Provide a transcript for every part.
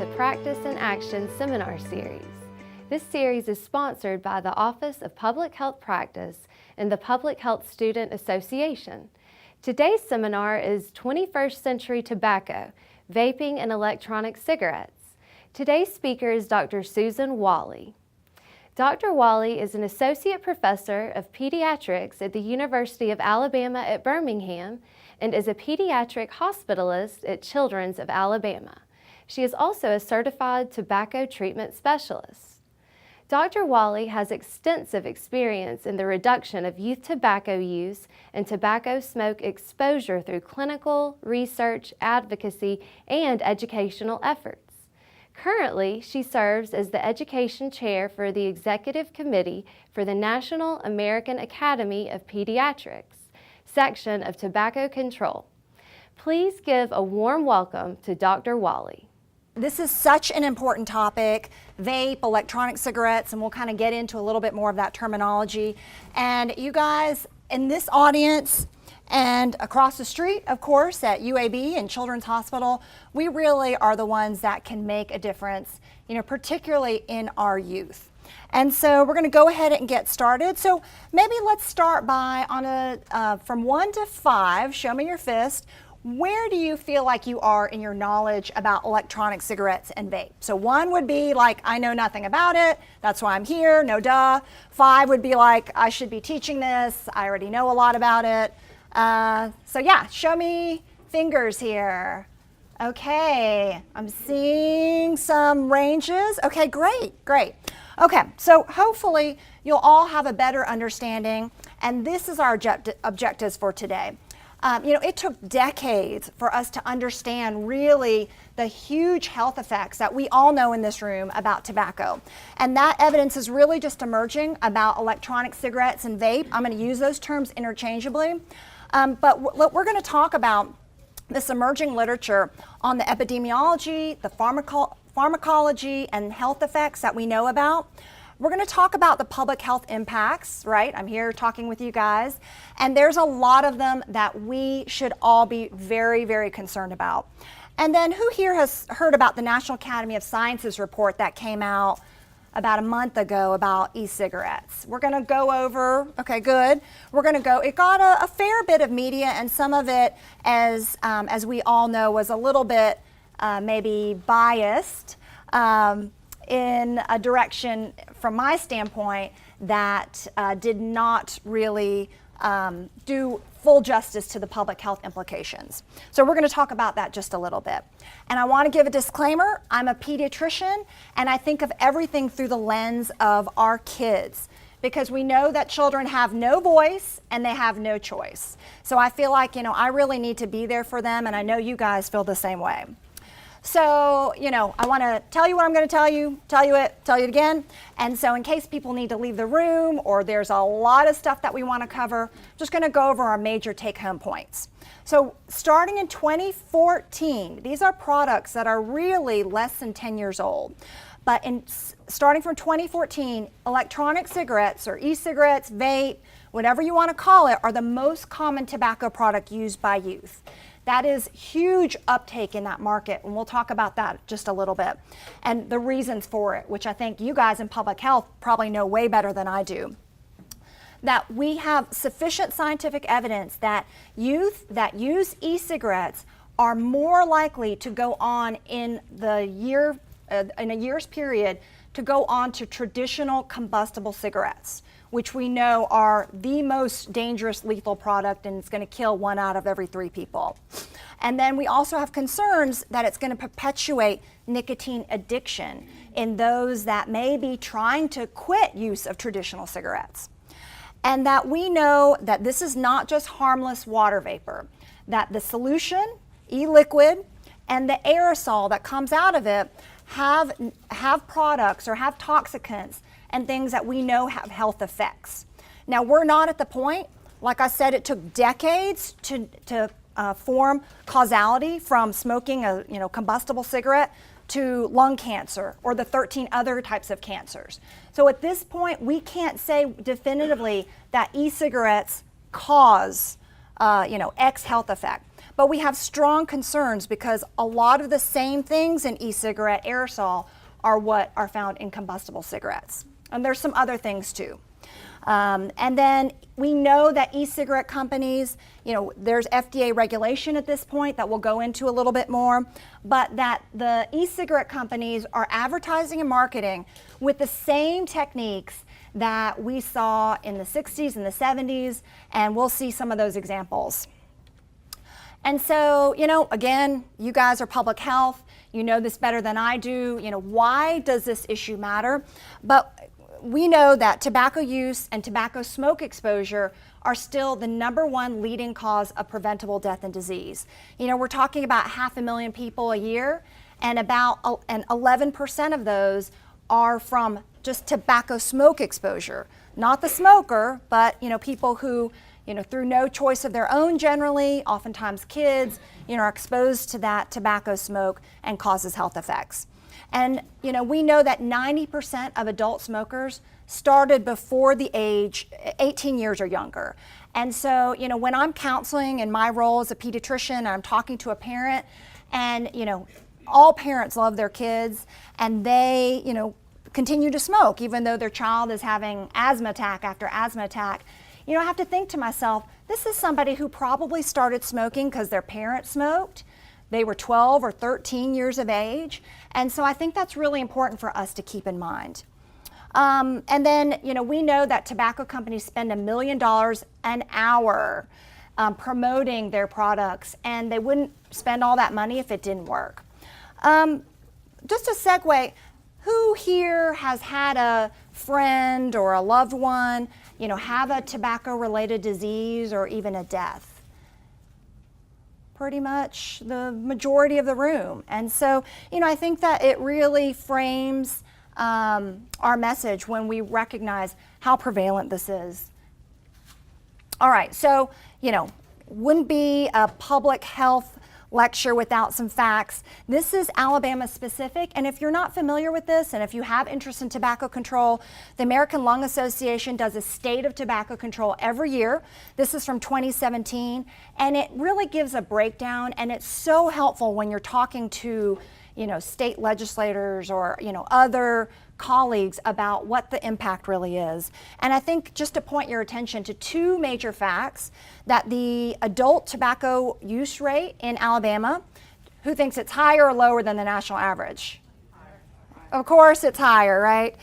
to Practice and Action seminar series. This series is sponsored by the Office of Public Health Practice and the Public Health Student Association. Today's seminar is 21st Century Tobacco, Vaping and Electronic Cigarettes. Today's speaker is Dr. Susan Walley. Dr. Walley is an Associate Professor of Pediatrics at the University of Alabama at Birmingham and is a pediatric hospitalist at Children's of Alabama. She is also a certified tobacco treatment specialist. Dr. Walley has extensive experience in the reduction of youth tobacco use and tobacco smoke exposure through clinical, research, advocacy, and educational efforts. Currently, she serves as the Education Chair for the Executive Committee for the National American Academy of Pediatrics, section of Tobacco Control. Please give a warm welcome to Dr. Walley. This is such an important topic, vape, electronic cigarettes, and we'll kind of get into a little bit more of that terminology. And you guys in this audience and across the street, of course, at UAB and Children's Hospital, we really are the ones that can make a difference, particularly in our youth. And so we're going to go ahead and get started. So maybe let's start by from 1 to 5, show me your fist. Where do you feel like you are in your knowledge about electronic cigarettes and vape? So 1 would be like, I know nothing about it, that's why I'm here, no duh. 5 would be like, I should be teaching this, I already know a lot about it. So yeah, show me fingers here. Okay, I'm seeing some ranges. Okay, great. Okay, so hopefully you'll all have a better understanding, and this is our objectives for today. It took decades for us to understand really the huge health effects that we all know in this room about tobacco. And that evidence is really just emerging about electronic cigarettes and vape. I'm going to use those terms interchangeably. But we're going to talk about this emerging literature on the epidemiology, the pharmacology, and health effects that we know about. We're going to talk about the public health impacts, right? I'm here talking with you guys, and there's a lot of them that we should all be very, very concerned about. And then who here has heard about the National Academy of Sciences report that came out about a month ago about e-cigarettes? We're going to go over, okay, good. It got a fair bit of media, and some of it, as we all know, was a little bit maybe biased in a direction, from my standpoint, that did not really do full justice to the public health implications. So we're going to talk about that just a little bit. And I want to give a disclaimer. I'm a pediatrician, and I think of everything through the lens of our kids, because we know that children have no voice and they have no choice. So I feel like, I really need to be there for them, and I know you guys feel the same way. So, I want to tell you what I'm going to tell you it again. And so in case people need to leave the room or there's a lot of stuff that we want to cover, I'm just going to go over our major take-home points. So starting in 2014, these are products that are really less than 10 years old. But starting from 2014, electronic cigarettes or e-cigarettes, vape, whatever you want to call it, are the most common tobacco product used by youth. That is huge uptake in that market, and we'll talk about that just a little bit, and the reasons for it, which I think you guys in public health probably know way better than I do. That we have sufficient scientific evidence that youth that use e-cigarettes are more likely to go on in a year's period to go on to traditional combustible cigarettes, which we know are the most dangerous lethal product, and it's going to kill 1 out of every 3 people. And then we also have concerns that it's going to perpetuate nicotine addiction in those that may be trying to quit use of traditional cigarettes. And that we know that this is not just harmless water vapor, that the solution, e-liquid, and the aerosol that comes out of it have products or have toxicants and things that we know have health effects. Now, we're not at the point, like I said, it took decades to form causality from smoking a combustible cigarette to lung cancer or the 13 other types of cancers. So at this point, we can't say definitively that e-cigarettes cause X health effect. but we have strong concerns because a lot of the same things in e-cigarette aerosol are what are found in combustible cigarettes. And there's some other things too. And then we know that e-cigarette companies, there's FDA regulation at this point that we'll go into a little bit more, but that the e-cigarette companies are advertising and marketing with the same techniques that we saw in the 60s and the 70s, and we'll see some of those examples. And so, again, you guys are public health, you know this better than I do, why does this issue matter? But we know that tobacco use and tobacco smoke exposure are still the #1 leading cause of preventable death and disease. We're talking about 500,000 people a year, and about 11% of those are from just tobacco smoke exposure. Not the smoker, but people who, through no choice of their own generally, oftentimes kids, are exposed to that tobacco smoke and causes health effects. And we know that 90% of adult smokers started before the age 18 years or younger. And so, when I'm counseling in my role as a pediatrician, and I'm talking to a parent, and all parents love their kids, and they continue to smoke even though their child is having asthma attack after asthma attack. I have to think to myself, this is somebody who probably started smoking because their parents smoked. They were 12 or 13 years of age. And so I think that's really important for us to keep in mind. And then, we know that tobacco companies spend $1 million an hour promoting their products, and they wouldn't spend all that money if it didn't work. Just a segue, who here has had a friend or a loved one, have a tobacco-related disease or even a death? Pretty much the majority of the room. And so, I think that it really frames our message when we recognize how prevalent this is. All right, so, wouldn't be a public health lecture without some facts. This is Alabama specific, and if you're not familiar with this, and if you have interest in tobacco control, the American Lung Association does a state of tobacco control every year. This is from 2017, and it really gives a breakdown, and it's so helpful when you're talking to state legislators or other colleagues about what the impact really is. And I think just to point your attention to two major facts, that the adult tobacco use rate in Alabama, who thinks it's higher or lower than the national average? Of course it's higher, right?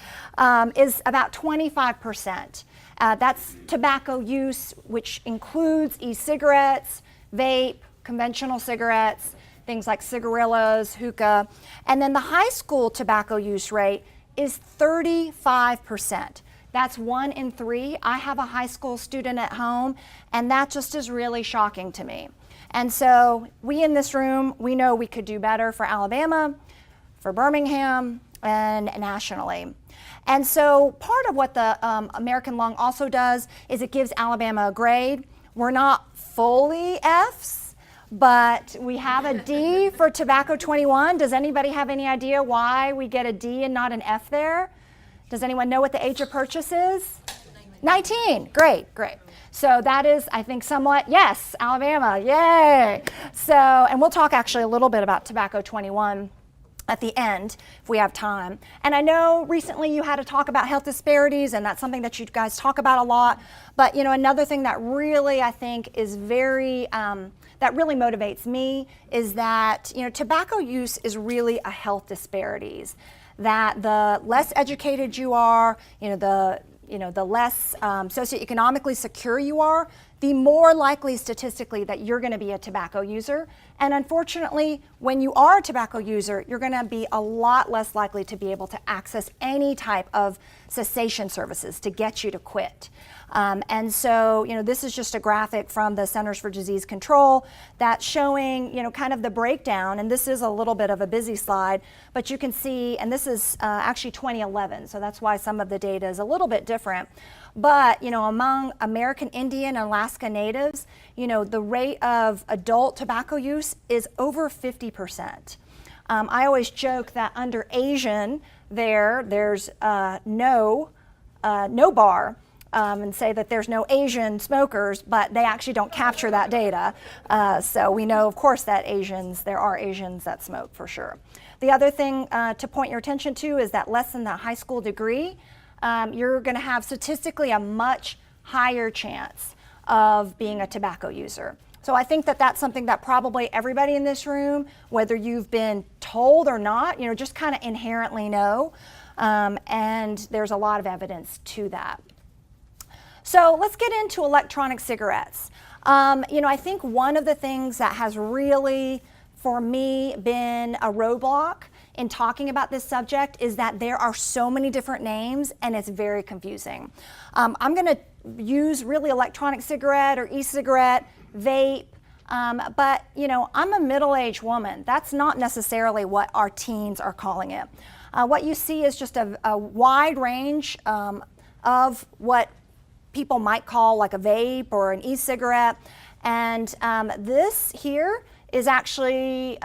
Is about 25%. That's tobacco use, which includes e-cigarettes, vape, conventional cigarettes, things like cigarillos, hookah. And then the high school tobacco use rate is 35%. That's 1 in 3. I have a high school student at home, and that just is really shocking to me. And so we in this room, we know we could do better for Alabama, for Birmingham, and nationally. And so part of what the American Lung also does is it gives Alabama a grade. We're not fully Fs, but we have a D for Tobacco 21. Does anybody have any idea why we get a D and not an F there? Does anyone know what the age of purchase is? 19. Great. So that is, I think, somewhat, yes, Alabama, yay. So, and we'll talk actually a little bit about Tobacco 21 at the end, if we have time. And I know recently you had to talk about health disparities, and that's something that you guys talk about a lot. But another thing that really, I think, is very, that really motivates me is that, tobacco use is really a health disparities. That the less educated you are, the less socioeconomically secure you are, the more likely statistically that you're going to be a tobacco user. And unfortunately, when you are a tobacco user, you're going to be a lot less likely to be able to access any type of cessation services to get you to quit. And so, this is just a graphic from the Centers for Disease Control that's showing, kind of the breakdown. And this is a little bit of a busy slide, but you can see, and this is actually 2011, so that's why some of the data is a little bit different. But, among American Indian and Alaska Natives, the rate of adult tobacco use is over 50%. I always joke that under Asian, there's no bar. and say that there's no Asian smokers, but they actually don't capture that data. So we know, of course, that there are Asians that smoke for sure. The other thing to point your attention to is that less than the high school degree, you're going to have statistically a much higher chance of being a tobacco user. So I think that that's something that probably everybody in this room, whether you've been told or not, just kind of inherently know. And there's a lot of evidence to that. So let's get into electronic cigarettes. I think one of the things that has really, for me, been a roadblock in talking about this subject is that there are so many different names and it's very confusing. I'm going to use really electronic cigarette or e-cigarette, vape, but I'm a middle-aged woman. That's not necessarily what our teens are calling it. What you see is just a wide range of what people might call like a vape or an e-cigarette, and this here is actually,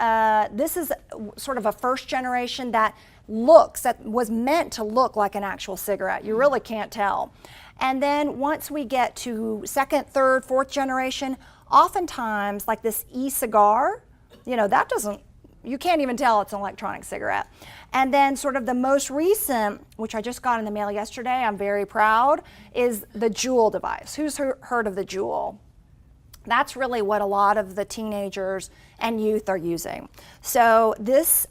this is sort of a first generation that was meant to look like an actual cigarette. You really can't tell. And then once we get to second, third, fourth generation, oftentimes like this e-cigar, you can't even tell it's an electronic cigarette. And then sort of the most recent, which I just got in the mail yesterday, I'm very proud, is the Juul device. Who's heard of the Juul? That's really what a lot of the teenagers and youth are using. So this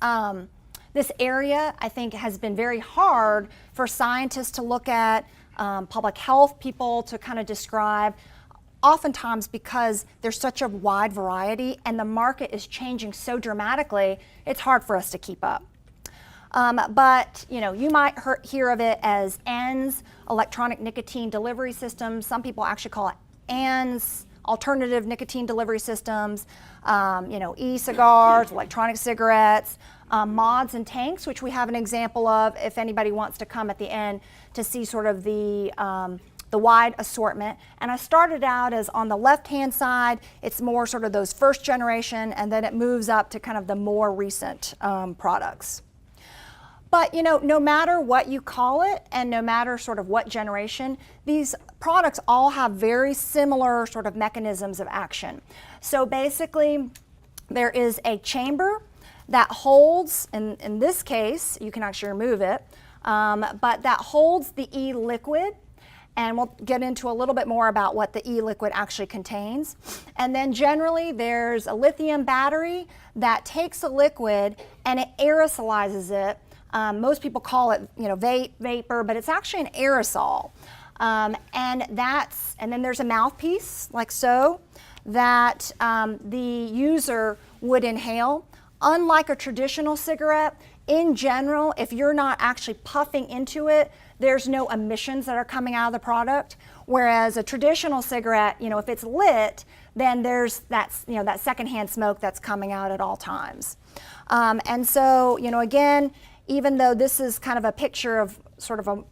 area, I think, has been very hard for scientists to look at, public health people to kind of describe, oftentimes because there's such a wide variety and the market is changing so dramatically, it's hard for us to keep up. But you might hear of it as ENDS, electronic nicotine delivery systems. Some people actually call it ANDS, alternative nicotine delivery systems, e-cigars, electronic cigarettes, mods and tanks, which we have an example of if anybody wants to come at the end to see sort of the wide assortment. And I started out as on the left-hand side, it's more sort of those first generation, and then it moves up to kind of the more recent products. But no matter what you call it and no matter sort of what generation, these products all have very similar sort of mechanisms of action. So basically, there is a chamber that holds, in this case, you can actually remove it, but that holds the e-liquid. And we'll get into a little bit more about what the e-liquid actually contains. And then generally there's a lithium battery that takes a liquid and it aerosolizes it. Most people call it, vapor, but it's actually an aerosol. And then there's a mouthpiece, like so, that the user would inhale. Unlike a traditional cigarette, in general, if you're not actually puffing into it, there's no emissions that are coming out of the product. Whereas a traditional cigarette, if it's lit, then there's that secondhand smoke that's coming out at all times. And so, again, even though this is kind of a picture of sort of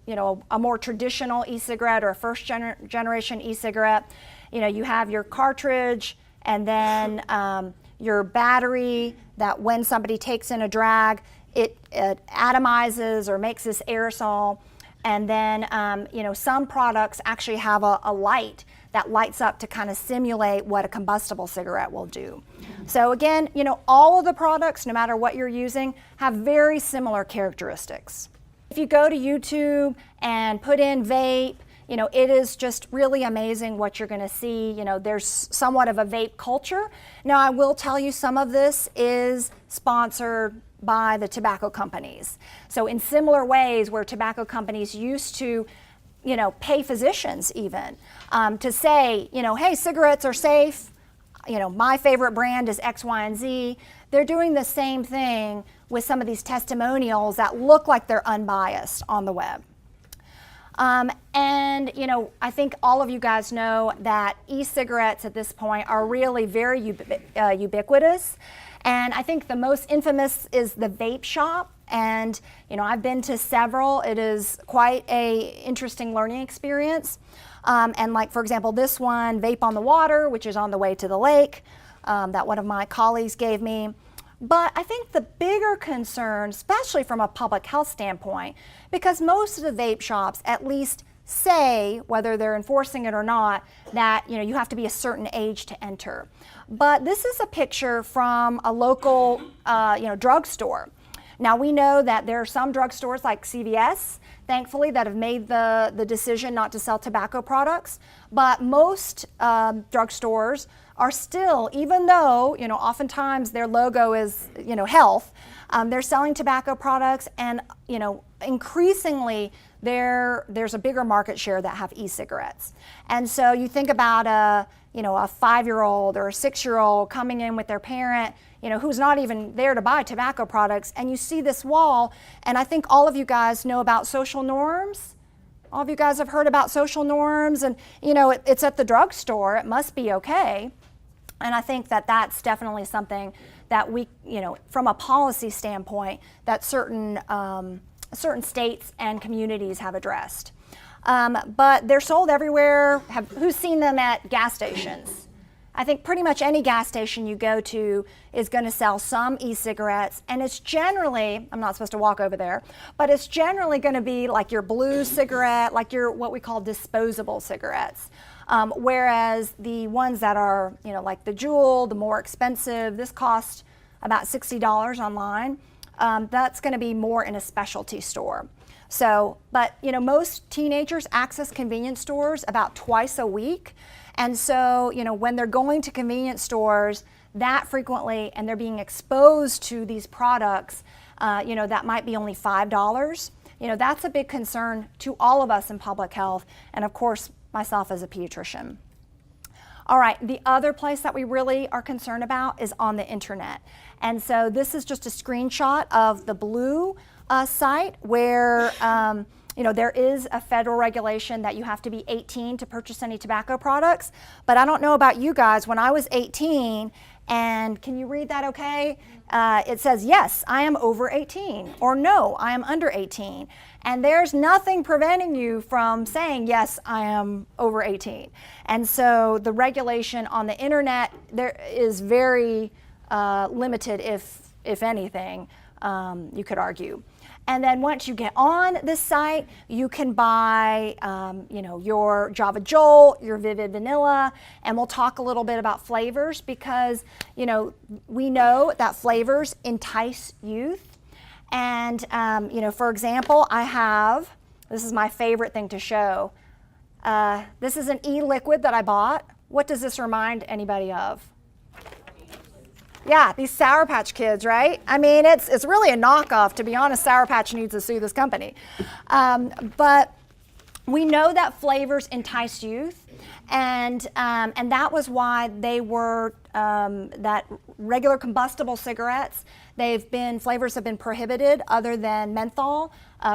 a more traditional e-cigarette or a first generation e-cigarette, you have your cartridge and then your battery that when somebody takes in a drag, it atomizes or makes this aerosol. And then, some products actually have a light that lights up to kind of simulate what a combustible cigarette will do. So again, all of the products, no matter what you're using, have very similar characteristics. If you go to YouTube and put in vape, it is just really amazing what you're going to see. There's somewhat of a vape culture. Now, I will tell you some of this is sponsored by the tobacco companies. So in similar ways where tobacco companies used to, pay physicians even to say, hey, cigarettes are safe. My favorite brand is X, Y, and Z. They're doing the same thing with some of these testimonials that look like they're unbiased on the web. And I think all of you guys know that e-cigarettes at this point are really very ubiquitous. And I think the most infamous is the vape shop. And, I've been to several. It is quite a interesting learning experience. And like, for example, this one, Vape on the Water, which is on the way to the lake, that one of my colleagues gave me. But I think the bigger concern, especially from a public health standpoint, because most of the vape shops at least say, whether they're enforcing it or not, that you have to be a certain age to enter. But this is a picture from a local drugstore. Now we know that there are some drugstores like CVS, thankfully, that have made the decision not to sell tobacco products. But most drugstores are still, even though oftentimes their logo is health, they're selling tobacco products, and increasingly there's a bigger market share that have e-cigarettes. And so you think about a 5-year-old or a 6-year-old coming in with their parent, who's not even there to buy tobacco products, and you see this wall, and I think all of you guys know about social norms. All of you guys have heard about social norms, and it's at the drugstore, it must be okay. And I think that that's definitely something that we, from a policy standpoint, that certain states and communities have addressed. But they're sold everywhere. Who's seen them at gas stations? I think pretty much any gas station you go to is going to sell some e-cigarettes, and it's generally, I'm not supposed to walk over there, but it's generally going to be like your blue cigarette, like your what we call disposable cigarettes. Whereas the ones that are, like the Juul, the more expensive, this costs about $60 online. That's going to be more in a specialty store. So, but most teenagers access convenience stores about twice a week. And so, when they're going to convenience stores that frequently and they're being exposed to these products, that might be only $5. That's a big concern to all of us in public health, and of course, myself as a pediatrician. All right, the other place that we really are concerned about is on the internet. And so this is just a screenshot of the Blue site where there is a federal regulation that you have to be 18 to purchase any tobacco products. But I don't know about you guys, when I was 18, and can you read that okay? It says, yes, I am over 18, or no, I am under 18. And there's nothing preventing you from saying, yes, I am over 18. And so the regulation on the internet there is very limited, if anything, you could argue. And then once you get on this site, you can buy, your Java Jolt, your Vivid Vanilla, and we'll talk a little bit about flavors because, we know that flavors entice youth. And, for example, this is my favorite thing to show. This is an e-liquid that I bought. What does this remind anybody of? Yeah, these Sour Patch Kids, right? I mean, it's really a knockoff. To be honest, Sour Patch needs to sue this company. But we know that flavors entice youth, and that was why they were that regular combustible cigarettes. Flavors have been prohibited other than menthol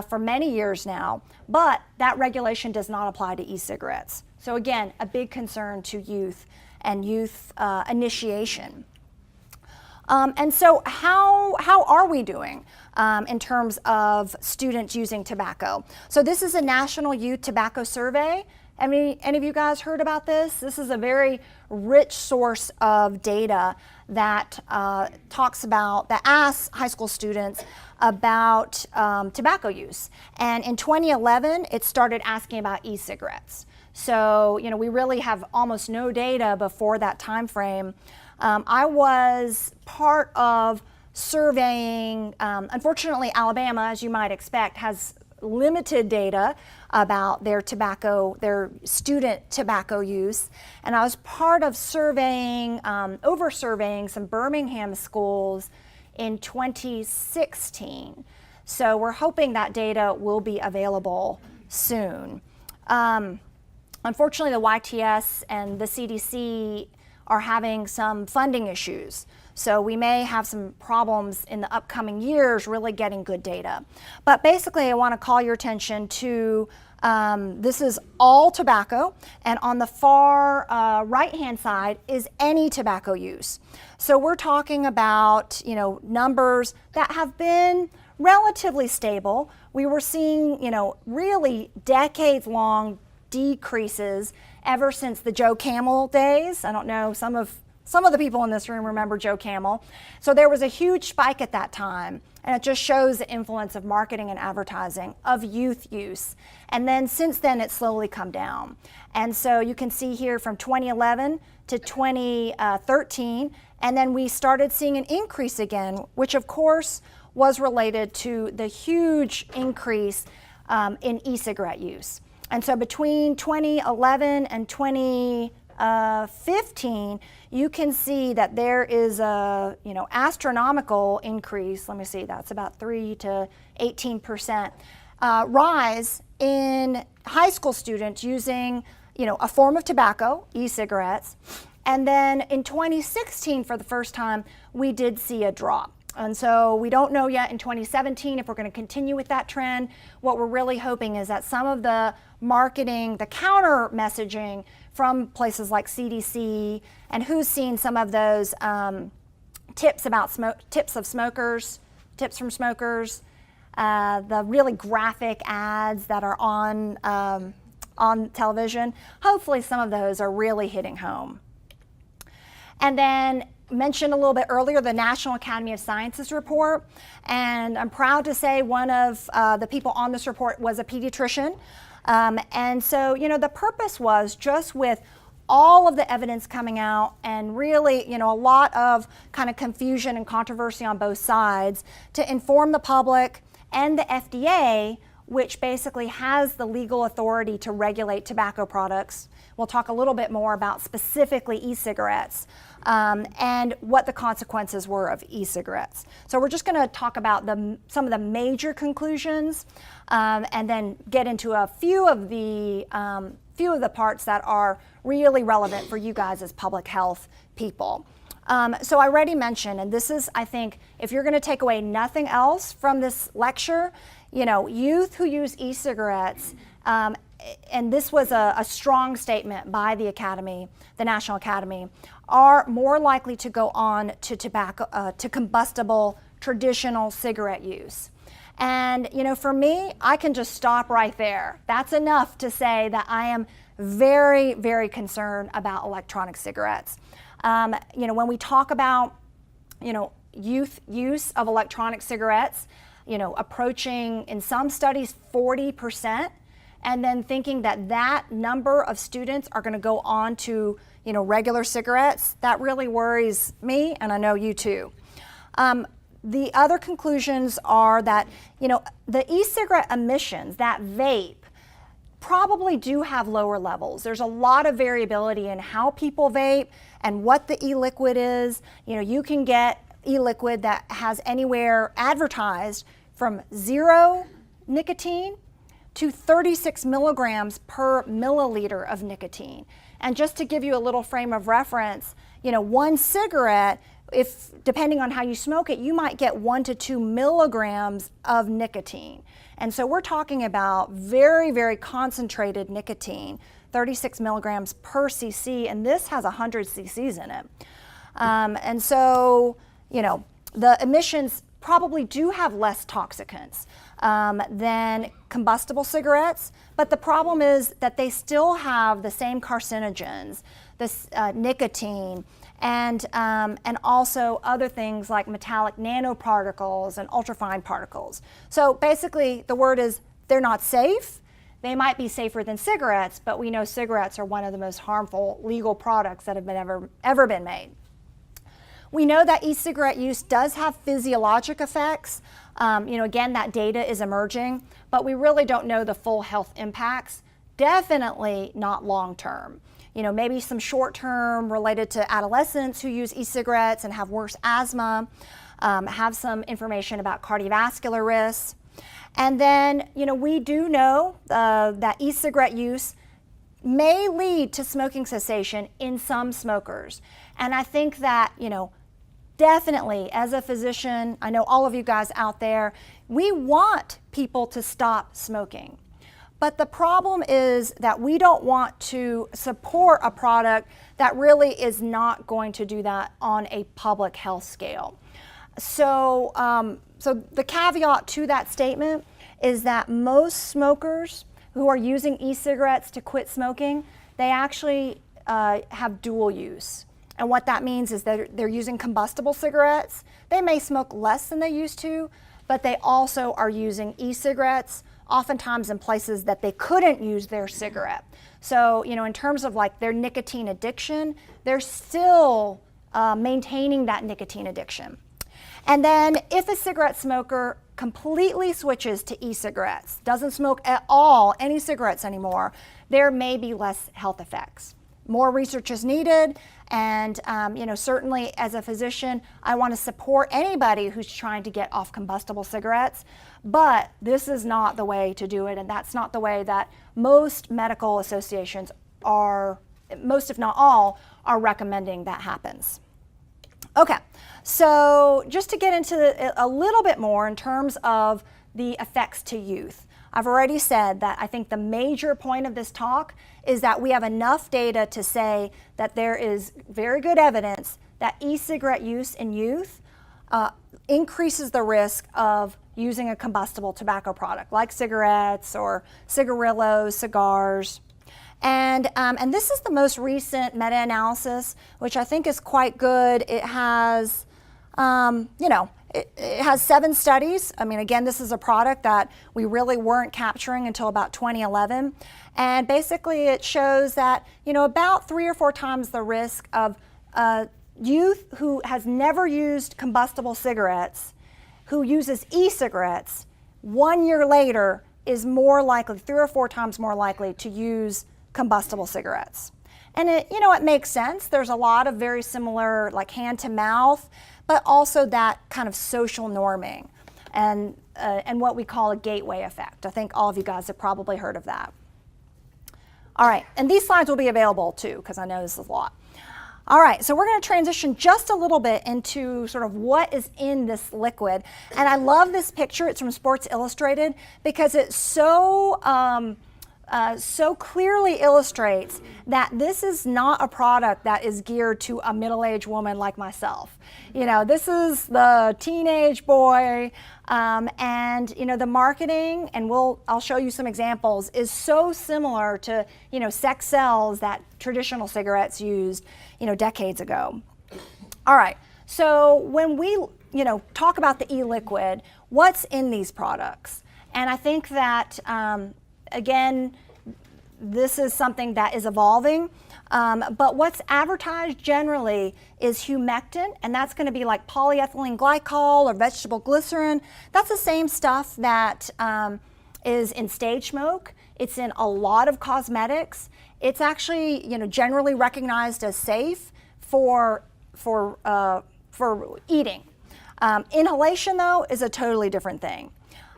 for many years now. But that regulation does not apply to e-cigarettes. So again, a big concern to youth and youth initiation. And so how are we doing in terms of students using tobacco? So this is a National Youth Tobacco Survey. Any of you guys heard about this? This is a very rich source of data that asks high school students about tobacco use. And in 2011, it started asking about e-cigarettes. So, we really have almost no data before that time frame. I was part of surveying, unfortunately Alabama, as you might expect, has limited data about their student tobacco use. And I was part of over-surveying some Birmingham schools in 2016. So we're hoping that data will be available soon. Unfortunately, the NYTS and the CDC are having some funding issues. So we may have some problems in the upcoming years really getting good data. But basically, I want to call your attention to this is all tobacco, and on the far right-hand side is any tobacco use. So we're talking about numbers that have been relatively stable. We were seeing really decades-long decreases ever since the Joe Camel days. I don't know, some of some of the people in this room remember Joe Camel. So there was a huge spike at that time, and it just shows the influence of marketing and advertising of youth use. And then since then, it's slowly come down. And so you can see here from 2011 to 2013, and then we started seeing an increase again, which of course was related to the huge increase in e-cigarette use. And so between 2011 and 2015, you can see that there is a astronomical increase. Let me see, that's about 3 to 18% rise in high school students using a form of tobacco, e-cigarettes. And then in 2016, for the first time, we did see a drop. And so we don't know yet in 2017 if we're going to continue with that trend. What we're really hoping is that some of the marketing, the counter messaging from places like CDC and who's seen some of those tips from smokers, the really graphic ads that are on television, hopefully some of those are really hitting home. And then mentioned a little bit earlier the National Academy of Sciences report, and I'm proud to say one of the people on this report was a pediatrician. And so, the purpose was just with all of the evidence coming out and really, a lot of kind of confusion and controversy on both sides to inform the public and the FDA, which basically has the legal authority to regulate tobacco products. We'll talk a little bit more about specifically e-cigarettes and what the consequences were of e-cigarettes. So we're just going to talk about some of the major conclusions and then get into a few of the parts that are really relevant for you guys as public health people. So I already mentioned, and this is, I think, if you're going to take away nothing else from this lecture, youth who use e-cigarettes, and this was a strong statement by the Academy, the National Academy, are more likely to go on to to combustible traditional cigarette use. And, for me, I can just stop right there. That's enough to say that I am very, very concerned about electronic cigarettes. When we talk about, youth use of electronic cigarettes, approaching, in some studies, 40%, and then thinking that number of students are going to go on to, regular cigarettes, that really worries me, and I know you too. The other conclusions are that, the e-cigarette emissions, that vape, probably do have lower levels. There's a lot of variability in how people vape and what the e-liquid is. You can get e-liquid that has anywhere advertised from 0 nicotine to 36 milligrams per milliliter of nicotine. And just to give you a little frame of reference, one cigarette, if depending on how you smoke it, you might get 1 to 2 milligrams of nicotine. And so we're talking about very, very concentrated nicotine, 36 milligrams per cc, and this has 100 cc's in it. And so, the emissions probably do have less toxicants than combustible cigarettes, but the problem is that they still have the same carcinogens, this nicotine, and also other things like metallic nanoparticles and ultrafine particles. So basically, the word is they're not safe. They might be safer than cigarettes, but we know cigarettes are one of the most harmful legal products that have been ever been made. We know that e-cigarette use does have physiologic effects. Again, that data is emerging, but we really don't know the full health impacts. Definitely not long-term. Maybe some short-term related to adolescents who use e-cigarettes and have worse asthma, have some information about cardiovascular risks. And then, we do know that e-cigarette use may lead to smoking cessation in some smokers. And I think that, definitely as a physician, I know all of you guys out there, we want people to stop smoking. But the problem is that we don't want to support a product that really is not going to do that on a public health scale. So, the caveat to that statement is that most smokers who are using e-cigarettes to quit smoking, they actually have dual use. And what that means is that they're using combustible cigarettes. They may smoke less than they used to, but they also are using e-cigarettes, oftentimes in places that they couldn't use their cigarette. So, in terms of like their nicotine addiction, they're still maintaining that nicotine addiction. And then if a cigarette smoker completely switches to e-cigarettes, doesn't smoke at all any cigarettes anymore, there may be less health effects. More research is needed, and certainly as a physician, I want to support anybody who's trying to get off combustible cigarettes, but this is not the way to do it, and that's not the way that most medical associations are, most if not all, are recommending that happens. Okay, so just to get into a little bit more in terms of the effects to youth. I've already said that I think the major point of this talk is that we have enough data to say that there is very good evidence that e-cigarette use in youth increases the risk of using a combustible tobacco product like cigarettes or cigarillos, cigars. And this is the most recent meta-analysis, which I think is quite good. It has, it has 7 studies. I mean, again, this is a product that we really weren't capturing until about 2011. And basically it shows that, about 3 or 4 times the risk of youth who has never used combustible cigarettes, who uses e-cigarettes, 1 year later is more likely, 3 or 4 times more likely to use combustible cigarettes. And it makes sense. There's a lot of very similar, like hand to mouth, but also that kind of social norming and what we call a gateway effect. I think all of you guys have probably heard of that. All right, and these slides will be available too, because I know this is a lot. All right, so we're going to transition just a little bit into sort of what is in this liquid. And I love this picture. It's from Sports Illustrated because it so clearly illustrates that this is not a product that is geared to a middle-aged woman like myself. This is the teenage boy, and the marketing, and I'll show you some examples, is so similar to sex cells that traditional cigarettes used decades ago. All right, so when we talk about the e-liquid, what's in these products? And I think that again, this is something that is evolving, but what's advertised generally is humectant, and that's going to be like polyethylene glycol or vegetable glycerin. That's the same stuff that is in stage smoke. It's in a lot of cosmetics. It's actually generally recognized as safe for eating. Inhalation, though, is a totally different thing.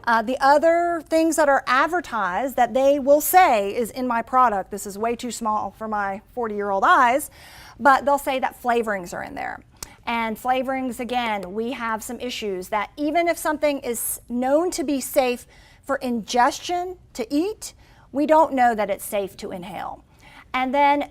The other things that are advertised that they will say is in my product, this is way too small for my 40-year-old eyes, but they'll say that flavorings are in there. And flavorings, again, we have some issues that even if something is known to be safe for ingestion to eat, we don't know that it's safe to inhale. And then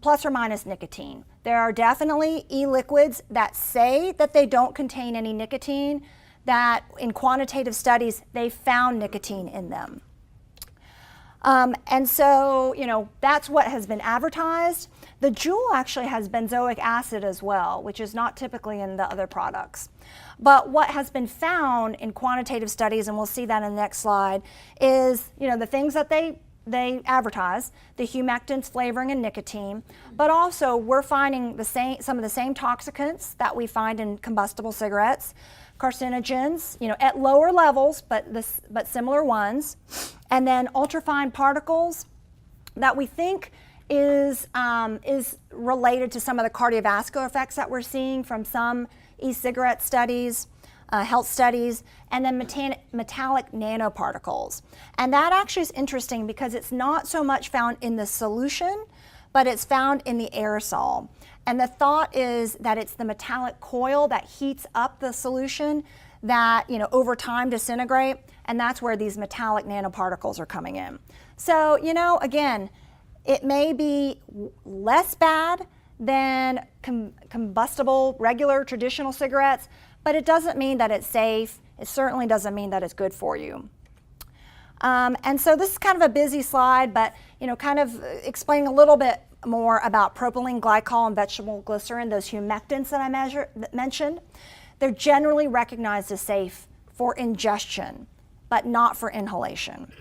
plus or minus nicotine. There are definitely e-liquids that say that they don't contain any nicotine, that in quantitative studies, they found nicotine in them. And so, that's what has been advertised. The Juul actually has benzoic acid as well, which is not typically in the other products. But what has been found in quantitative studies, and we'll see that in the next slide, is, the things that they advertise, the humectants, flavoring, and nicotine, but also we're finding some of the same toxicants that we find in combustible cigarettes, carcinogens, at lower levels, but similar ones, and then ultrafine particles that we think is related to some of the cardiovascular effects that we're seeing from some e-cigarette studies, health studies, and then metallic nanoparticles. And that actually is interesting because it's not so much found in the solution, but it's found in the aerosol. And the thought is that it's the metallic coil that heats up the solution that, over time disintegrate, and that's where these metallic nanoparticles are coming in. So, again, it may be less bad than combustible, regular, traditional cigarettes, but it doesn't mean that it's safe. It certainly doesn't mean that it's good for you. And so this is kind of a busy slide, but kind of explaining a little bit more about propylene glycol and vegetable glycerin, those humectants that I mentioned. They're generally recognized as safe for ingestion, but not for inhalation.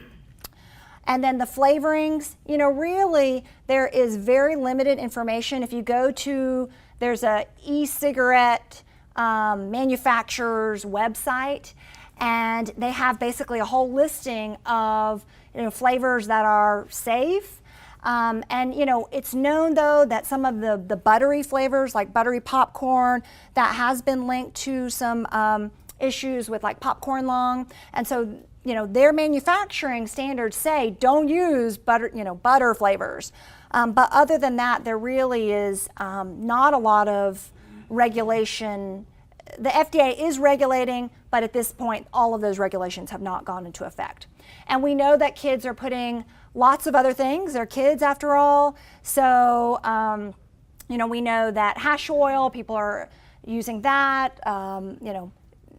And then the flavorings, really there is very limited information. If you go to, there's a e-cigarette manufacturer's website, and they have basically a whole listing of flavors that are safe. And it's known though that some of the buttery flavors, like buttery popcorn, that has been linked to some issues with like popcorn lung. And so, their manufacturing standards say don't use butter flavors. But other than that, there really is not a lot of regulation. The FDA is regulating, but at this point, all of those regulations have not gone into effect. And we know that kids are putting lots of other things. They're kids after all. So, we know that hash oil, people are using that,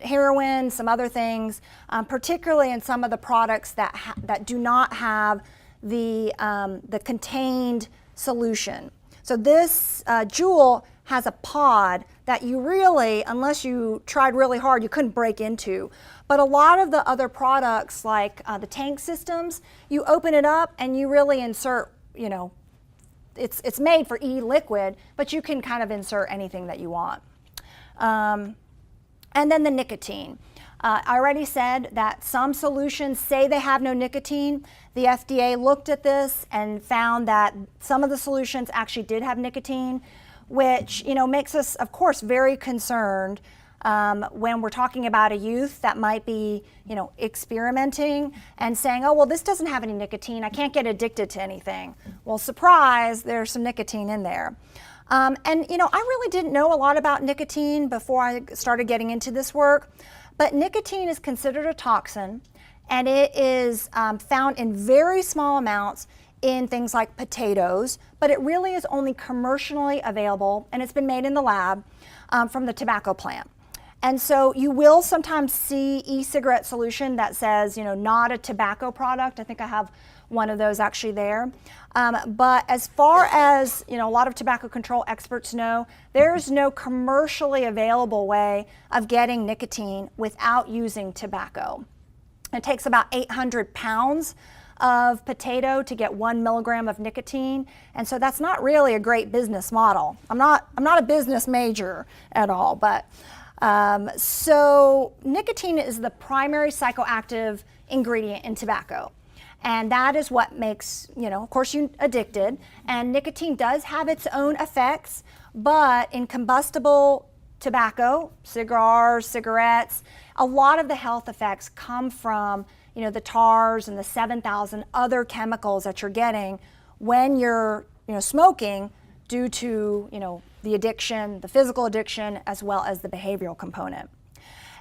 heroin, some other things, particularly in some of the products that do not have the contained solution. So this Juul has a pod that you really, unless you tried really hard, you couldn't break into. But a lot of the other products, like the tank systems, you open it up and you really insert, it's made for e-liquid, but you can kind of insert anything that you want. And then the nicotine. I already said that some solutions say they have no nicotine. The FDA looked at this and found that some of the solutions actually did have nicotine, which makes us, of course, very concerned when we're talking about a youth that might be experimenting and saying, oh, well, this doesn't have any nicotine, I can't get addicted to anything. Well, surprise, there's some nicotine in there. I really didn't know a lot about nicotine before I started getting into this work, but nicotine is considered a toxin, and it is found in very small amounts in things like potatoes, but it really is only commercially available, and it's been made in the lab from the tobacco plant. And so you will sometimes see e-cigarette solution that says, not a tobacco product. I think I have one of those actually there. But as far as, a lot of tobacco control experts know, there's no commercially available way of getting nicotine without using tobacco. It takes about 800 pounds of potato to get 1 milligram of nicotine, and so that's not really a great business model. I'm not a business major at all, but so nicotine is the primary psychoactive ingredient in tobacco, and that is what makes, of course, you addicted. And nicotine does have its own effects, but in combustible tobacco, cigars, cigarettes, a lot of the health effects come from the tars and the 7,000 other chemicals that you're getting when you're smoking, due to the addiction, the physical addiction, as well as the behavioral component.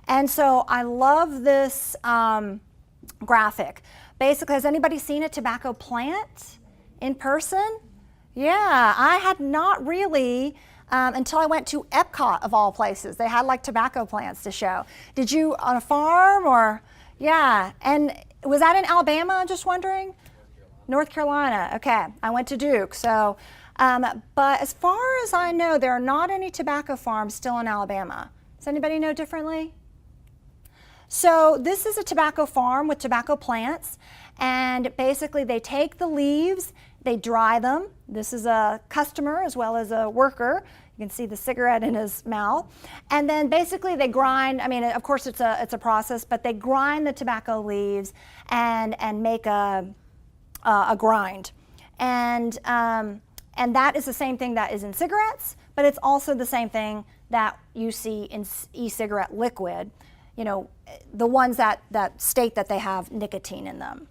And so I love this graphic. Basically, has anybody seen a tobacco plant in person? Yeah, I had not really until I went to Epcot, of all places. They had like tobacco plants to show. Did you on a farm or? Yeah, and was that in Alabama, just wondering? North Carolina, okay. I went to Duke, so, but as far as I know, there are not any tobacco farms still in Alabama. Does anybody know differently? So this is a tobacco farm with tobacco plants, and basically they take the leaves, they dry them. This is a customer as well as a worker. You can see the cigarette in his mouth. And then basically they grind, of course it's a process, but they grind the tobacco leaves and make a grind. And that is the same thing that is in cigarettes, but it's also the same thing that you see in e-cigarette liquid, the ones that state that they have nicotine in them.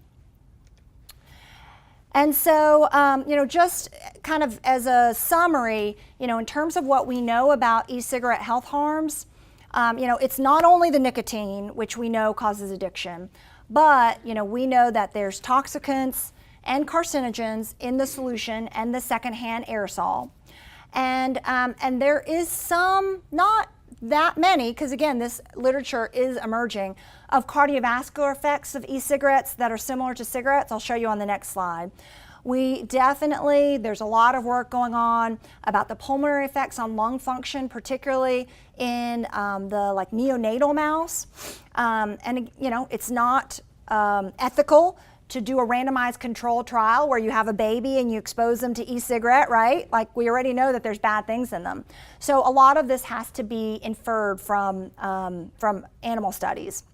And so, just kind of as a summary, in terms of what we know about e-cigarette health harms, it's not only the nicotine, which we know causes addiction, but, we know that there's toxicants and carcinogens in the solution and the secondhand aerosol. And there is some, not that many, because again, this literature is emerging, of cardiovascular effects of e-cigarettes that are similar to cigarettes. I'll show you on the next slide. There's a lot of work going on about the pulmonary effects on lung function, particularly in the like neonatal mouse. And you know, it's not ethical to do a randomized controlled trial where you have a baby and you expose them to e-cigarette, right? Like, we already know that there's bad things in them. So a lot of this has to be inferred from animal studies.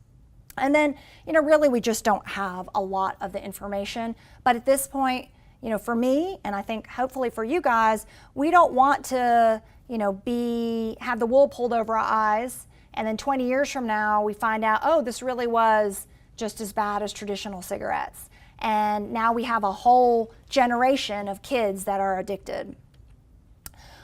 And then, you know, really we just don't have a lot of the information. But at this point, you know, for me, and I think hopefully for you guys, we don't want to, you know, have the wool pulled over our eyes, and then 20 years from now we find out, oh, this really was just as bad as traditional cigarettes. And now we have a whole generation of kids that are addicted.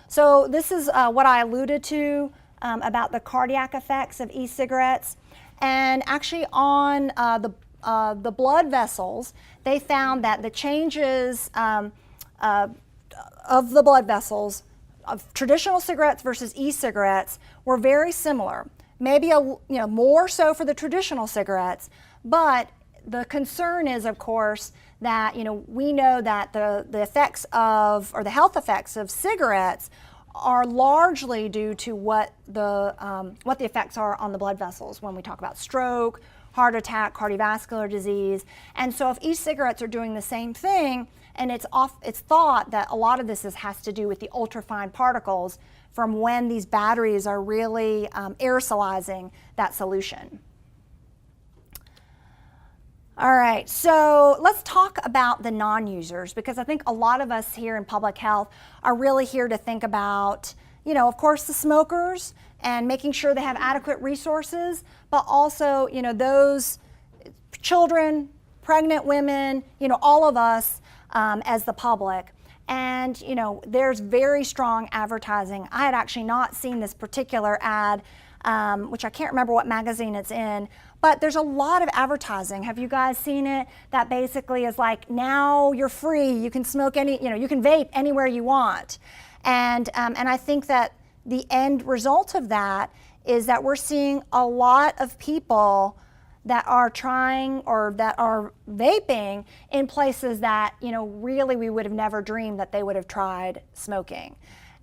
So this is what I alluded to about the cardiac effects of e-cigarettes. And actually on the blood vessels, they found that the changes of the blood vessels of traditional cigarettes versus e-cigarettes were very similar. Maybe more so for the traditional cigarettes, but the concern is, of course, that we know that the effects of, or the health effects of cigarettes are largely due to what the effects are on the blood vessels when we talk about stroke, heart attack, cardiovascular disease. And so if e-cigarettes are doing the same thing, and it's thought that a lot of this has to do with the ultrafine particles from when these batteries are really aerosolizing that solution. All right, so let's talk about the non-users, because I think a lot of us here in public health are really here to think about, of course, the smokers and making sure they have adequate resources, but also, those children, pregnant women, all of us as the public. And, there's very strong advertising. I had actually not seen this particular ad, which I can't remember what magazine it's in, but there's a lot of advertising. Have you guys seen it? That basically is like, now you're free. You can smoke you can vape anywhere you want. And I think that the end result of that is that we're seeing a lot of people that are trying or that are vaping in places that, really we would have never dreamed that they would have tried smoking.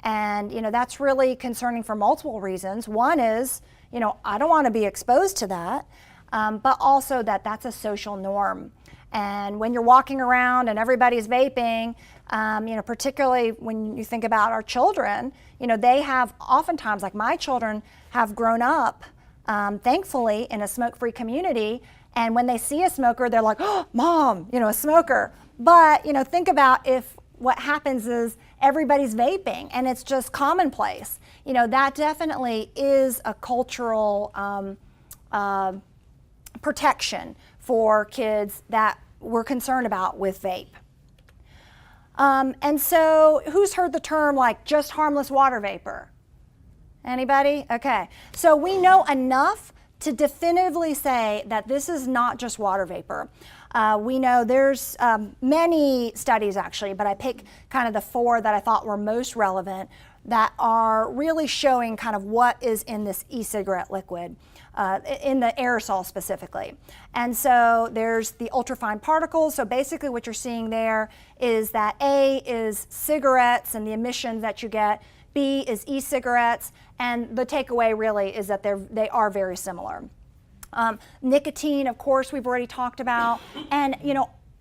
And, that's really concerning for multiple reasons. One is, I don't want to be exposed to that, but also that's a social norm. And when you're walking around and everybody's vaping, particularly when you think about our children, they have oftentimes, like my children have grown up, thankfully, in a smoke-free community. And when they see a smoker, they're like, oh, Mom, a smoker. But, think about if what happens is everybody's vaping and it's just commonplace. That definitely is a cultural protection for kids that we're concerned about with vape. And so who's heard the term like just harmless water vapor? Anybody? Okay. So we know enough to definitively say that this is not just water vapor. We know there's many studies actually, but I pick kind of the 4 that I thought were most relevant that are really showing kind of what is in this e-cigarette liquid, in the aerosol specifically. And so there's the ultrafine particles. So basically what you're seeing there is that A is cigarettes and the emissions that you get, B is e-cigarettes, and the takeaway really is that they are very similar. Nicotine, of course, we've already talked about, and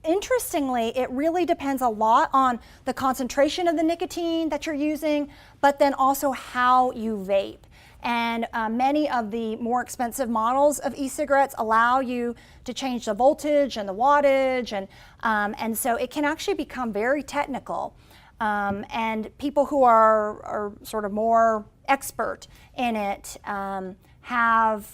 interestingly, it really depends a lot on the concentration of the nicotine that you're using, but then also how you vape. And many of the more expensive models of e-cigarettes allow you to change the voltage and the wattage, and so it can actually become very technical. And people who are sort of more expert in it have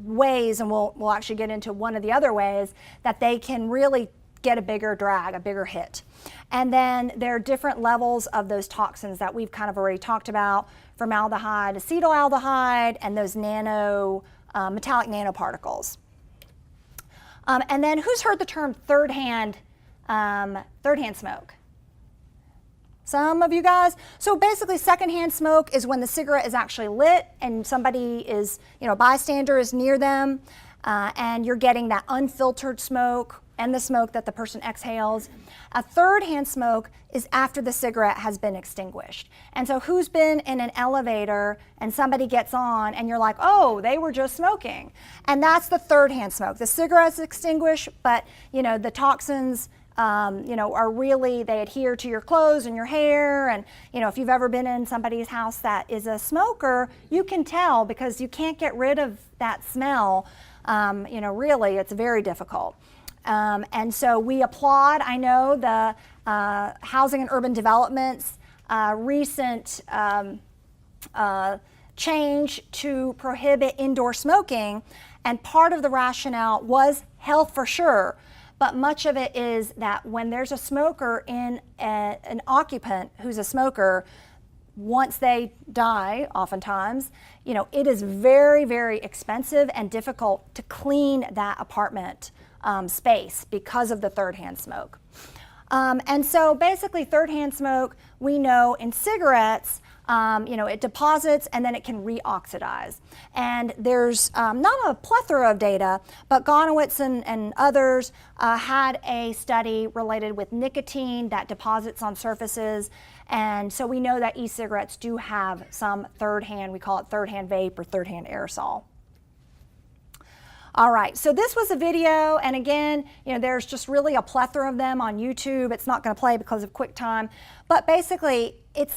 ways, and we'll actually get into one of the other ways, that they can really get a bigger drag, a bigger hit. And then there are different levels of those toxins that we've kind of already talked about, formaldehyde, acetaldehyde, and those metallic nanoparticles. And then who's heard the term third-hand smoke? Some of you guys. So basically secondhand smoke is when the cigarette is actually lit and somebody is, a bystander is near them, and you're getting that unfiltered smoke. and the smoke that the person exhales. A third-hand smoke is after the cigarette has been extinguished. And so who's been in an elevator and somebody gets on and you're like, oh, they were just smoking. And that's the third-hand smoke. The cigarette's extinguished, but the toxins are really, they adhere to your clothes and your hair. And, if you've ever been in somebody's house that is a smoker, you can tell because you can't get rid of that smell. Really, it's very difficult. And so we applaud, I know, the Housing and Urban Development's recent change to prohibit indoor smoking. And part of the rationale was health for sure. But much of it is that when there's a smoker in an occupant who's a smoker, once they die, oftentimes, it is very, very expensive and difficult to clean that apartment space because of the third-hand smoke. And so basically third-hand smoke, we know in cigarettes, it deposits and then it can reoxidize. And there's not a plethora of data, but Gonowitz and others had a study related with nicotine that deposits on surfaces. And so we know that e-cigarettes do have some third-hand, we call it third-hand vape or third-hand aerosol. All right, so this was a video, and again, there's just really a plethora of them on YouTube. It's not going to play because of QuickTime, but basically it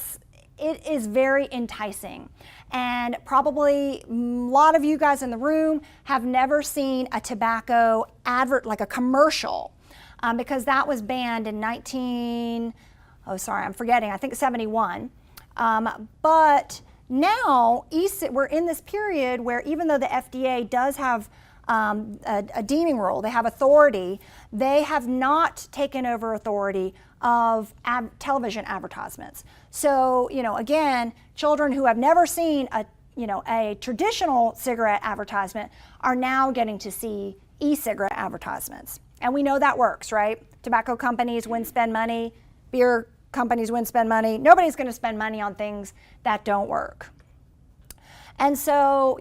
is very enticing. And probably a lot of you guys in the room have never seen a tobacco advert, like a commercial, because that was banned in I think 71. But now we're in this period where even though the FDA does have a deeming rule, they have authority, they have not taken over authority of television advertisements. So, again, children who have never seen a traditional cigarette advertisement are now getting to see e-cigarette advertisements. And we know that works, right? Tobacco companies win, spend money, beer companies win, spend money. Nobody's going to spend money on things that don't work. And so,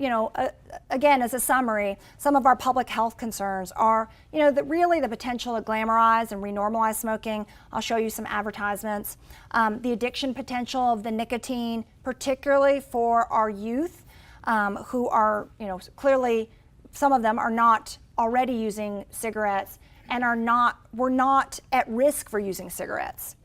again, as a summary, some of our public health concerns are, really the potential to glamorize and renormalize smoking. I'll show you some advertisements. The addiction potential of the nicotine, particularly for our youth, who are, clearly some of them are not already using cigarettes and were not at risk for using cigarettes.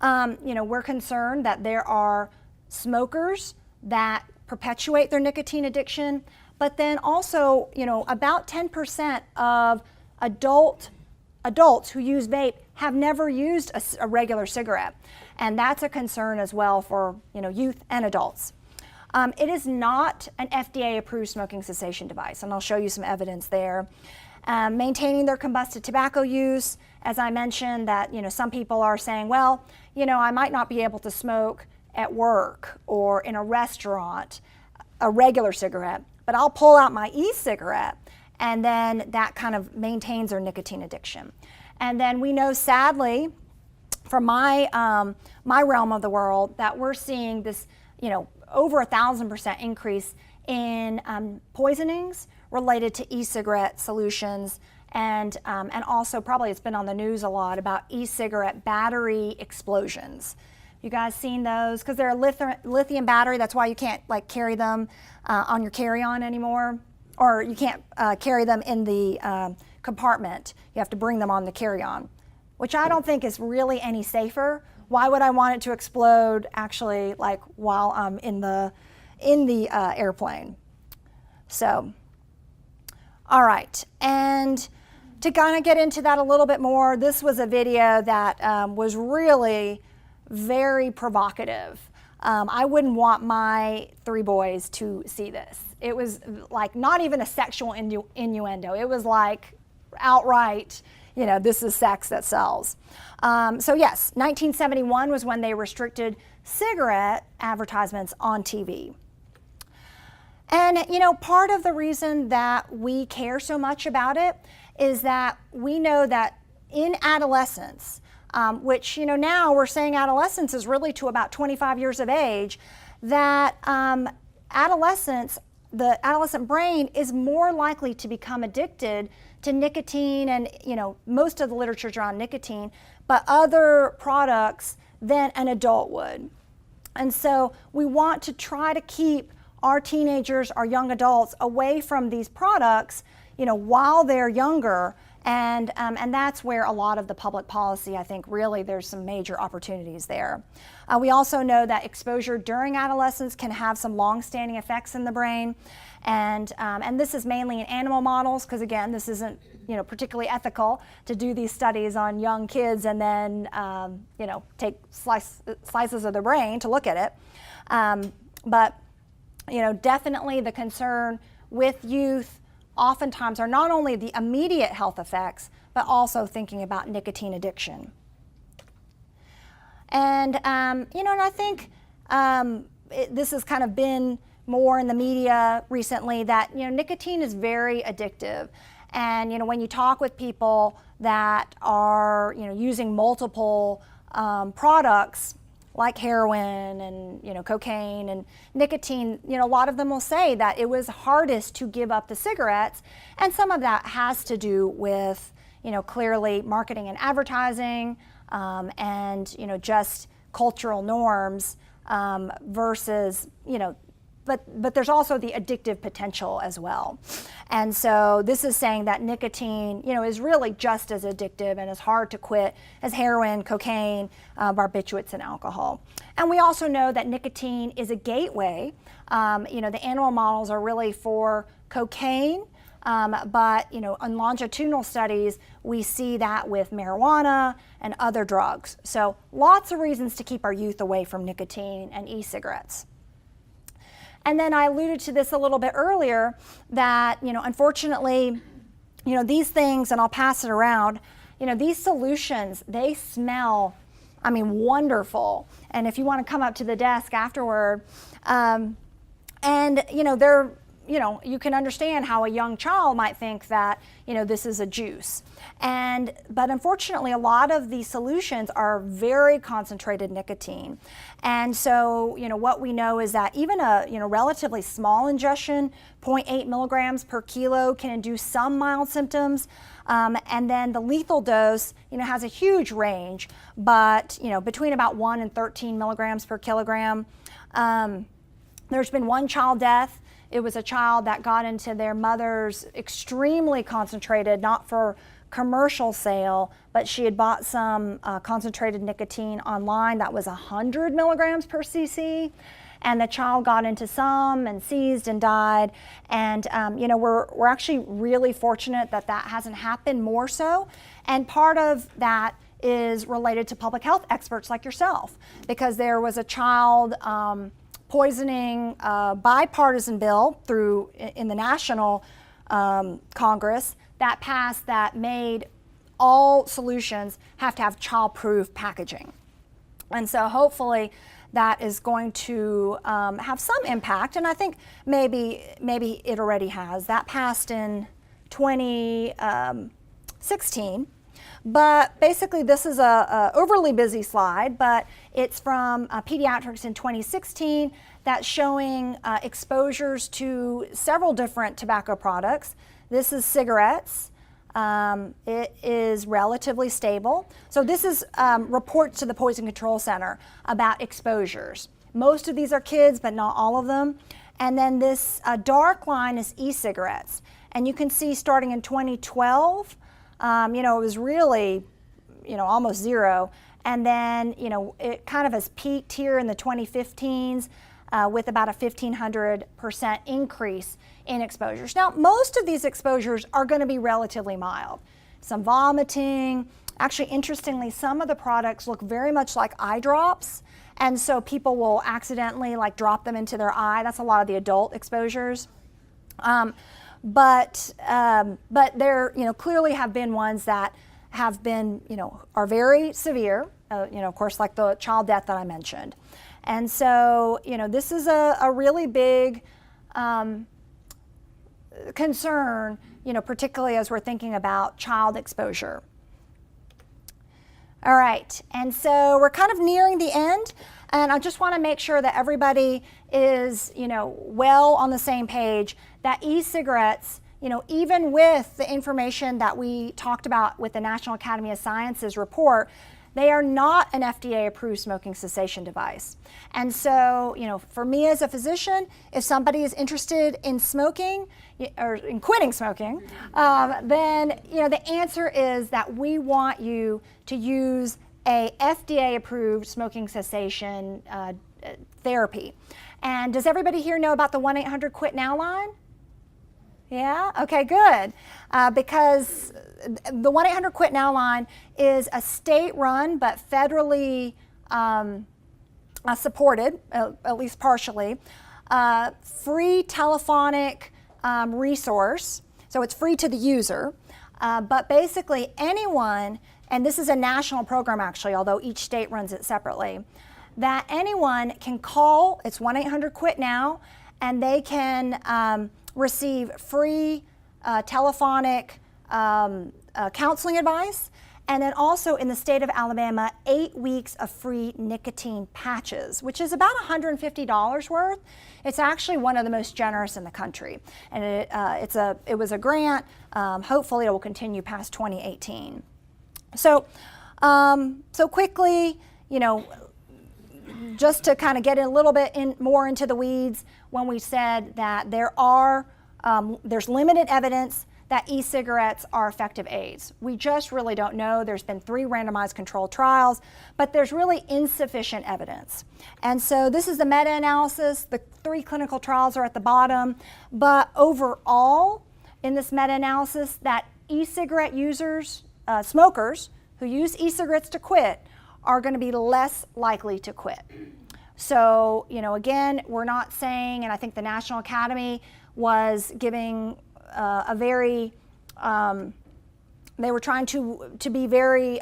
We're concerned that there are smokers that perpetuate their nicotine addiction, but then also, about 10% of adults who use vape have never used a regular cigarette, and that's a concern as well for youth and adults. It is not an FDA-approved smoking cessation device, and I'll show you some evidence there. Maintaining their combusted tobacco use, as I mentioned, that some people are saying, well, I might not be able to smoke at work or in a restaurant, a regular cigarette, but I'll pull out my e-cigarette, and then that kind of maintains their nicotine addiction. And then we know, sadly, from my realm of the world, that we're seeing this, over 1,000% increase in poisonings related to e-cigarette solutions, and also probably it's been on the news a lot about e-cigarette battery explosions. You guys seen those? Because they're a lithium battery, that's why you can't carry them on your carry-on anymore, or you can't carry them in the compartment. You have to bring them on the carry-on, which I don't think is really any safer. Why would I want it to explode actually while I'm in the airplane? So, all right, and to kind of get into that a little bit more, this was a video that was really very provocative. I wouldn't want my 3 boys to see this. It was not even a sexual innuendo. It was outright, this is sex that sells. So yes, 1971 was when they restricted cigarette advertisements on TV. And part of the reason that we care so much about it is that we know that in adolescence, which now we're saying adolescence is really to about 25 years of age, that adolescents the adolescent brain is more likely to become addicted to nicotine, and most of the literature is around nicotine, but other products than an adult would. And so we want to try to keep our teenagers, our young adults, away from these products, while they're younger. And that's where a lot of the public policy, I think, really there's some major opportunities there. We also know that exposure during adolescence can have some long-standing effects in the brain. And this is mainly in animal models, because again, this isn't particularly ethical to do these studies on young kids and then take slices of the brain to look at it. But definitely the concern with youth oftentimes are not only the immediate health effects, but also thinking about nicotine addiction. And and I think this has kind of been more in the media recently, that nicotine is very addictive. And when you talk with people that are using multiple products like heroin and cocaine and nicotine, a lot of them will say that it was hardest to give up the cigarettes, and some of that has to do with clearly marketing and advertising, and just cultural norms, versus but there's also the addictive potential as well. And so this is saying that nicotine, is really just as addictive and as hard to quit as heroin, cocaine, barbiturates, and alcohol. And we also know that nicotine is a gateway. The animal models are really for cocaine, but in longitudinal studies, we see that with marijuana and other drugs. So lots of reasons to keep our youth away from nicotine and e-cigarettes. And then I alluded to this a little bit earlier, that, unfortunately, these things, and I'll pass it around, these solutions, they smell, wonderful. And if you want to come up to the desk afterward, they're, you can understand how a young child might think that, this is a juice. But unfortunately, a lot of these solutions are very concentrated nicotine. And so, what we know is that even a, relatively small ingestion, 0.8 milligrams per kilo, can induce some mild symptoms. And then the lethal dose, has a huge range, but, between about 1 and 13 milligrams per kilogram. There's been one child death. It was a child that got into their mother's extremely concentrated, not for commercial sale, but she had bought some concentrated nicotine online that was 100 milligrams per cc. And the child got into some and seized and died. And we're actually really fortunate that that hasn't happened more so. And part of that is related to public health experts like yourself, because there was a child poisoning bipartisan bill in the National Congress that passed, that made all solutions have to have child-proof packaging. And so hopefully that is going to have some impact, and I think maybe it already has. That passed in 2016. But basically, this is a overly busy slide, but it's from Pediatrics in 2016 that's showing exposures to several different tobacco products. This is cigarettes. It is relatively stable. So this is reports to the Poison Control Center about exposures. Most of these are kids, but not all of them. And then this dark line is e-cigarettes. And you can see starting in 2012, it was really, almost zero. And then, it kind of has peaked here in the 2015s with about a 1,500% increase in exposures. Now, most of these exposures are going to be relatively mild. Some vomiting. Actually, interestingly, some of the products look very much like eye drops. And so people will accidentally drop them into their eye. That's a lot of the adult exposures. But there, clearly have been ones that have been, are very severe, of course, like the child death that I mentioned. And so, this is a really big concern, particularly as we're thinking about child exposure. All right, and so we're kind of nearing the end. And I just want to make sure that everybody is, well on the same page that e-cigarettes, even with the information that we talked about with the National Academy of Sciences report, they are not an FDA-approved smoking cessation device. And so, for me as a physician, if somebody is interested in smoking or in quitting smoking, then, the answer is that we want you to use a FDA-approved smoking cessation therapy. And does everybody here know about the 1-800-QUIT-NOW line? Yeah? Okay, good. Because the 1-800-QUIT-NOW line is a state-run but federally supported, at least partially, free telephonic resource. So it's free to the user. But basically anyone, and this is a national program actually, although each state runs it separately, that anyone can call, it's 1-800-QUIT-NOW, and they can receive free telephonic counseling advice, and then also in the state of Alabama, 8 weeks of free nicotine patches, which is about $150 worth. It's actually one of the most generous in the country, and it was a grant. Hopefully, it will continue past 2018. So, quickly, just to kind of get a little bit more into the weeds, when we said that there's limited evidence that e-cigarettes are effective aids. We just really don't know. There's been 3 randomized controlled trials, but there's really insufficient evidence. And so this is the meta-analysis. The 3 clinical trials are at the bottom, but overall, in this meta-analysis, that e-cigarette users, smokers who use e-cigarettes to quit, are going to be less likely to quit. So, again, we're not saying, and I think the National Academy was giving a very, they were trying to be very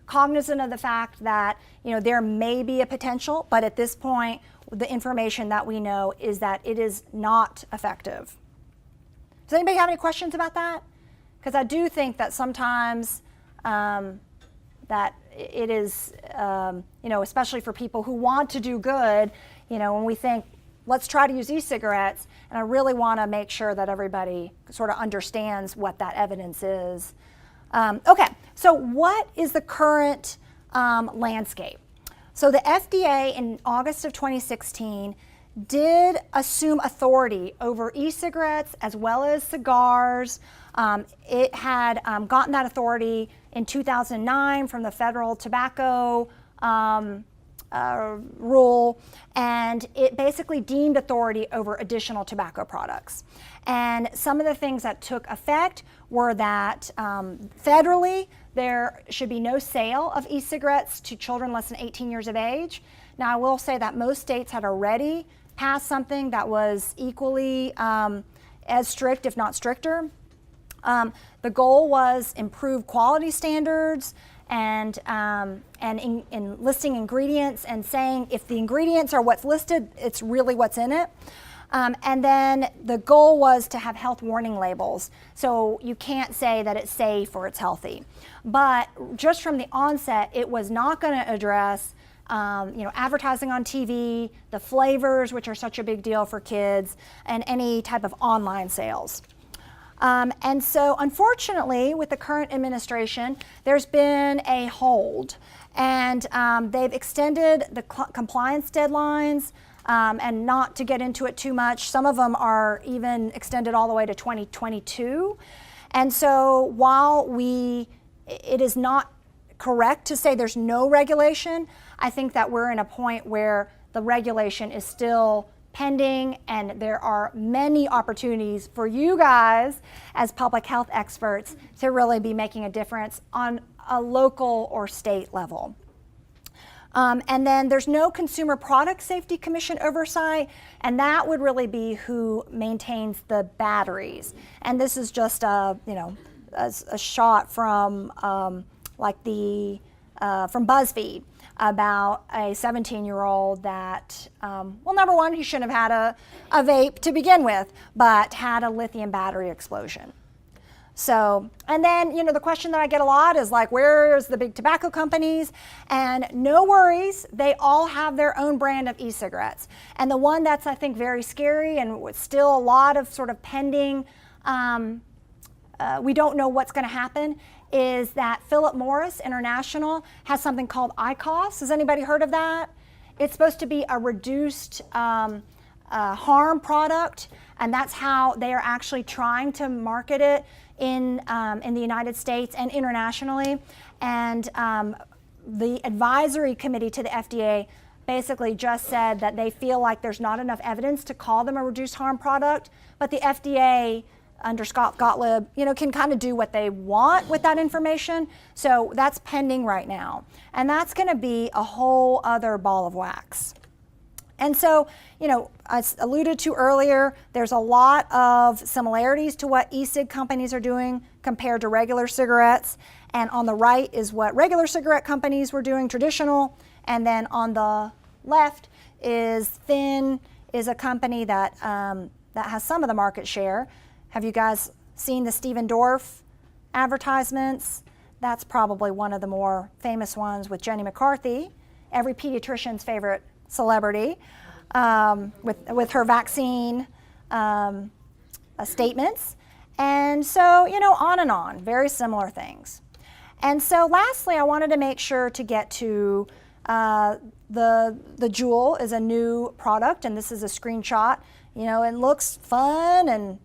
cognizant of the fact that, there may be a potential, but at this point, the information that we know is that it is not effective. Does anybody have any questions about that? Because I do think that sometimes that it is, especially for people who want to do good, when we think, let's try to use e-cigarettes, and I really want to make sure that everybody sort of understands what that evidence is. Okay, so what is the current landscape? So the FDA in August of 2016 did assume authority over e-cigarettes as well as cigars. It had gotten that authority in 2009 from the federal tobacco rule, and it basically deemed authority over additional tobacco products. And some of the things that took effect were that federally there should be no sale of e-cigarettes to children less than 18 years of age. Now I will say that most states had already passed something that was equally as strict, if not stricter. The goal was improved quality standards and in listing ingredients and saying if the ingredients are what's listed, it's really what's in it. And then the goal was to have health warning labels. So you can't say that it's safe or it's healthy. But just from the onset, it was not going to address advertising on TV, the flavors, which are such a big deal for kids, and any type of online sales. And so unfortunately, with the current administration, there's been a hold, and they've extended the compliance deadlines, and not to get into it too much, some of them are even extended all the way to 2022. And so while it is not correct to say there's no regulation, I think that we're in a point where the regulation is still pending, and there are many opportunities for you guys as public health experts to really be making a difference on a local or state level. And then there's no Consumer Product Safety Commission oversight, and that would really be who maintains the batteries. And this is just a shot from from BuzzFeed about a 17-year-old that, well, number one, he shouldn't have had a vape to begin with, but had a lithium battery explosion. So, and then, the question that I get a lot is like, where's the big tobacco companies? And no worries, they all have their own brand of e-cigarettes. And the one that's, I think, very scary and with still a lot of sort of pending, we don't know what's going to happen, is that Philip Morris International has something called IQOS. Has anybody heard of that? It's supposed to be a reduced harm product, and that's how they are actually trying to market it in the United States and internationally. And the advisory committee to the FDA basically just said that they feel like there's not enough evidence to call them a reduced harm product, but the FDA under Scott Gottlieb, can kind of do what they want with that information. So that's pending right now. And that's going to be a whole other ball of wax. And so, I alluded to earlier, there's a lot of similarities to what e-cig companies are doing compared to regular cigarettes. And on the right is what regular cigarette companies were doing, traditional. And then on the left is Thin, is a company that has some of the market share. Have you guys seen the Stephen Dorff advertisements? That's probably one of the more famous ones with Jenny McCarthy, every pediatrician's favorite celebrity, with her vaccine statements. And so, on and on, very similar things. And so lastly, I wanted to make sure to get to the Juul is a new product, and this is a screenshot. It looks fun, and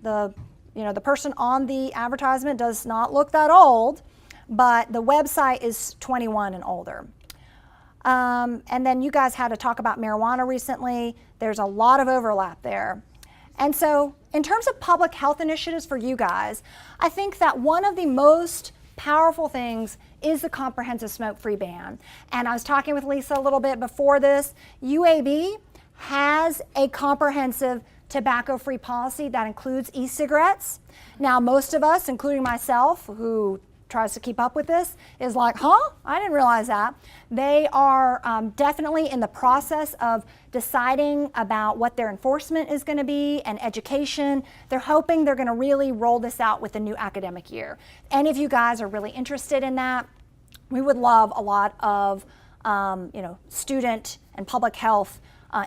the person on the advertisement does not look that old, but the website is 21 and older. And then you guys had to talk about marijuana recently. There's a lot of overlap there. And so in terms of public health initiatives for you guys, I think that one of the most powerful things is the comprehensive smoke-free ban. And I was talking with Lisa a little bit before this. UAB has a comprehensive tobacco-free policy that includes e-cigarettes. Now, most of us, including myself, who tries to keep up with this, is like, I didn't realize that. They are definitely in the process of deciding about what their enforcement is going to be and education. They're hoping they're going to really roll this out with the new academic year. Any of you guys are really interested in that, we would love a lot of student and public health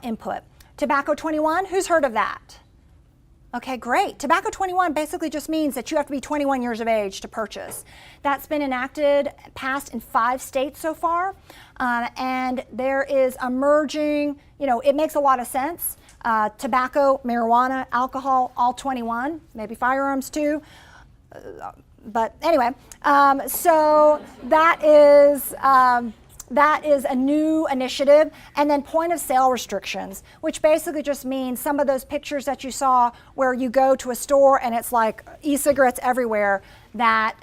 input. Tobacco 21, who's heard of that? Okay, great. Tobacco 21 basically just means that you have to be 21 years of age to purchase. That's been passed in 5 states so far, and there is emerging, it makes a lot of sense. Tobacco, marijuana, alcohol, all 21, maybe firearms too. But anyway, so that is a new initiative. And then point of sale restrictions, which basically just means some of those pictures that you saw where you go to a store and it's like e-cigarettes everywhere, that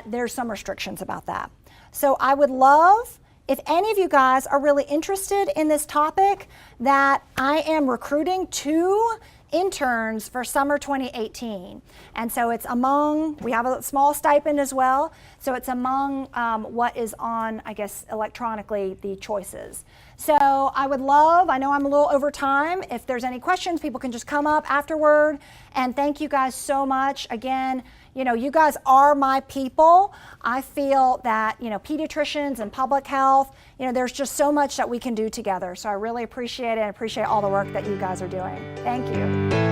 there's some restrictions about that. So I would love, if any of you guys are really interested in this topic, that I am recruiting 2 interns for summer 2018. And so it's we have a small stipend as well, so it's among what is on, I guess, electronically, the choices. So I would love, I know I'm a little over time, if there's any questions, people can just come up afterward. And thank you guys so much. Again, you guys are my people. I feel that, pediatricians and public health, there's just so much that we can do together. So I really appreciate it and appreciate all the work that you guys are doing. Thank you.